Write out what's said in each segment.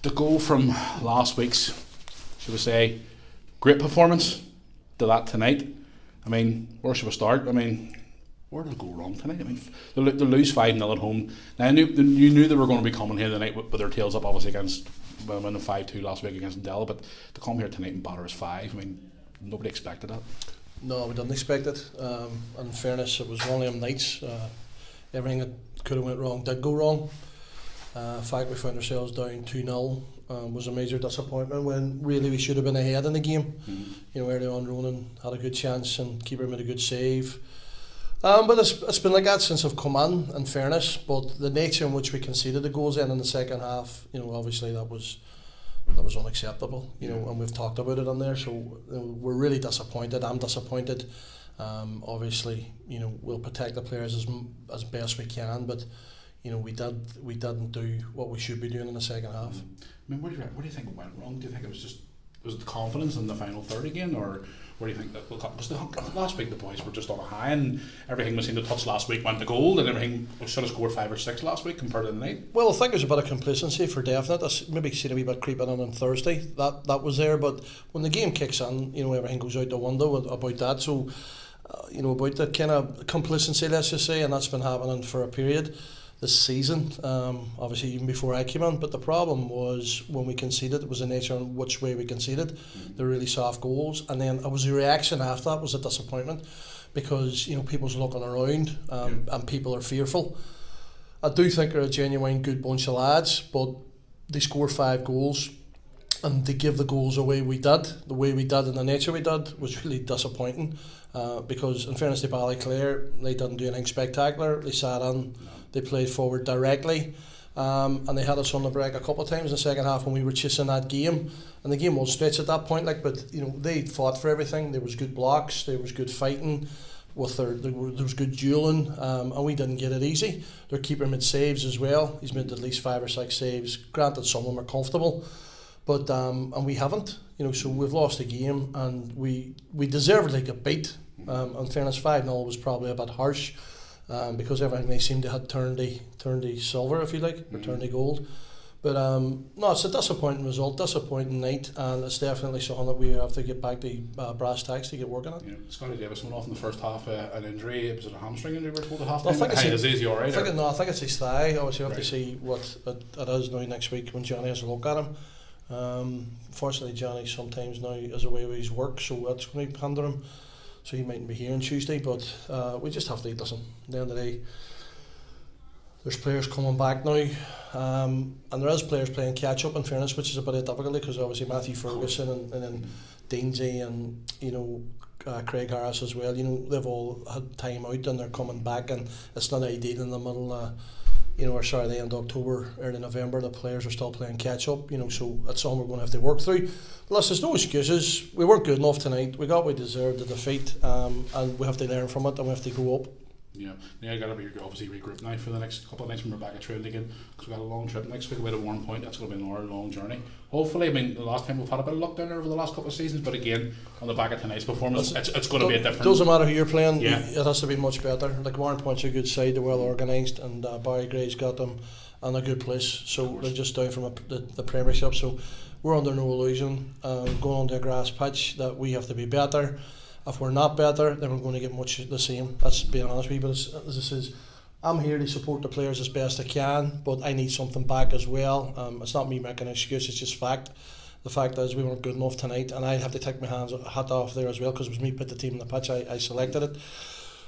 To go from last week's, should we say, great performance to that tonight, I mean, where should we start? I mean, where did it go wrong tonight? I mean, they lose 5-0 at home. Now, you knew they were going to be coming here tonight with their tails up, obviously, against winning 5-2 last week against Dell, but to come here tonight and batter us 5, I mean, nobody expected that. No, we didn't expect it. In fairness, it was one of them nights. Everything that could have went wrong did go wrong. The fact we found ourselves down 2-0 was a major disappointment when really we should have been ahead in the game. You know, early on Ronan had a good chance and keeper made a good save. But it's been like that since I've come in fairness. But the nature in which we conceded the goals in the second half, you know, obviously that was unacceptable. You know, and we've talked about it on there. So we're really disappointed. I'm disappointed. Obviously, you know, we'll protect the players as best we can, but you know, we didn't do what we should be doing in the second half. I mean, what do you think went wrong? Do you think it was the confidence in the final third again, or where do you think that will come? Because last week the boys were just on a high, and everything we seemed to touch last week went to goal, and everything we should have scored 5 or 6 last week compared to the night. Well, I think there's a bit of complacency for definite. I maybe seen a wee bit creeping on Thursday. That was there, but when the game kicks in, you know, everything goes out the window about that. So, you know, about that kind of complacency, let's just say, and that's been happening for a period this season, obviously even before I came in. But the problem was when we conceded, it was the nature in which way we conceded, the really soft goals, and then it was the reaction after that was a disappointment, because you know people's looking around and people are fearful. I do think they're a genuine good bunch of lads, but they score 5 goals and they give the goals away the way we did and the nature we did was really disappointing, because in fairness to Ballyclare, they didn't do anything spectacular. They sat in, they played forward directly, and they had us on the break a couple of times in the second half when we were chasing that game, and the game was stretched at that point, but you know, they fought for everything. There was good blocks, there was good fighting, there was good duelling, and we didn't get it easy. Their keeper made saves as well. He's made at least 5 or 6 saves. Granted, some of them are comfortable, but and we haven't, you know, so we've lost the game, and we deservedly get beat. In fairness, 5-0 was probably a bit harsh, because everything they seemed to have turned to silver, if you like, or turned to gold. But no, it's a disappointing result, disappointing night, and it's definitely something that we have to get back to brass tacks to get working on. Yeah, Scotty Davis went off in the first half, an injury. Was it a hamstring injury we're told at half time? I think I think it's his thigh. Obviously, we have to see what it is now next week when Johnny has a look at him. Fortunately, Johnny sometimes now is away with his work, so that's going to hinder him. So he mightn't be here on Tuesday, but we just have to listen. At the end of the day, there's players coming back now, and there is players playing catch up in fairness, which is a bit of difficulty because obviously Matthew Ferguson and then Deansy and you know Craig Harris as well. You know, they've all had time out and they're coming back, and it's not ideal in the middle. You know, the end of October, early November, the players are still playing catch up. You know, so that's something we're going to have to work through. Plus, there's no excuses. We weren't good enough tonight. We got what we deserved, the defeat, and we have to learn from it, and we have to go up. Yeah, you got to be obviously regroup now for the next couple of nights when we're back at training again, because we've got a long trip next week away to Warren Point. That's going to be an hour long journey. Hopefully, I mean, the last time we've had a bit of luck down there over the last couple of seasons, but again, on the back of tonight's performance, it's going to be a different. Doesn't matter who you're playing. Yeah. It has to be much better. Like Warren Point's a good side, they're well organised, and Barry Gray's got them in a good place. So they're just down from the Premiership. So we're under no illusion going on to a grass pitch that we have to be better. If we're not better, then we're going to get much the same. That's being honest with you. But as I says, I'm here to support the players as best I can, but I need something back as well. It's not me making an excuse, it's just fact. The fact is we weren't good enough tonight, and I have to take my hat off there as well, because it was me put the team in the pitch. I selected it.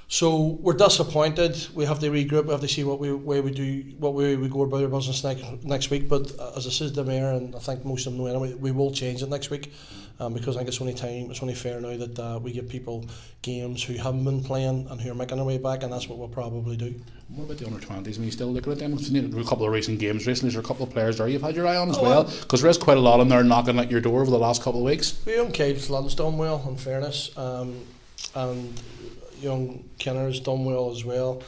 So we're disappointed. We have to regroup. We have to see what way we go about our business next week. But as I said to the mayor, and I think most of them know anyway, we will change it next week, because I think it's only fair now that we give people games who haven't been playing and who are making their way back, and that's what we'll probably do. What about the under-20s? I mean, you still looking at them? We've seen a couple of recent games recently. There's a couple of players there you've had your eye on as well, because there is quite a lot in there knocking at your door over the last couple of weeks. Young Kyle Flynn's done well, in fairness, and young Kinner's done well as well,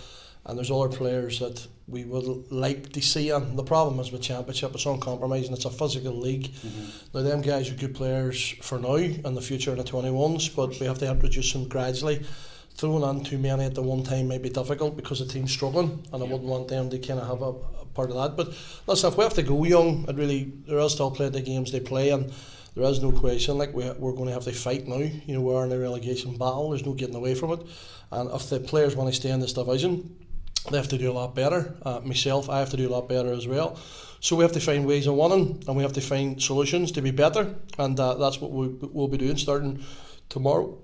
and there's other players that we would like to see in. The problem is with Championship, it's uncompromising, it's a physical league. Now them guys are good players for now and the future in the 21s, but we have to introduce them gradually. Throwing on too many at the one time might be difficult because the team's struggling, and I wouldn't want them to kind of have a part of that. But listen, if we have to go young, there is still plenty of games they play, and there is no question, like we're going to have to fight now. You know, we're in a relegation battle. There's no getting away from it. And if the players want to stay in this division, they have to do a lot better. Myself, I have to do a lot better as well. So we have to find ways of winning, and we have to find solutions to be better. And that's what we'll be doing starting tomorrow.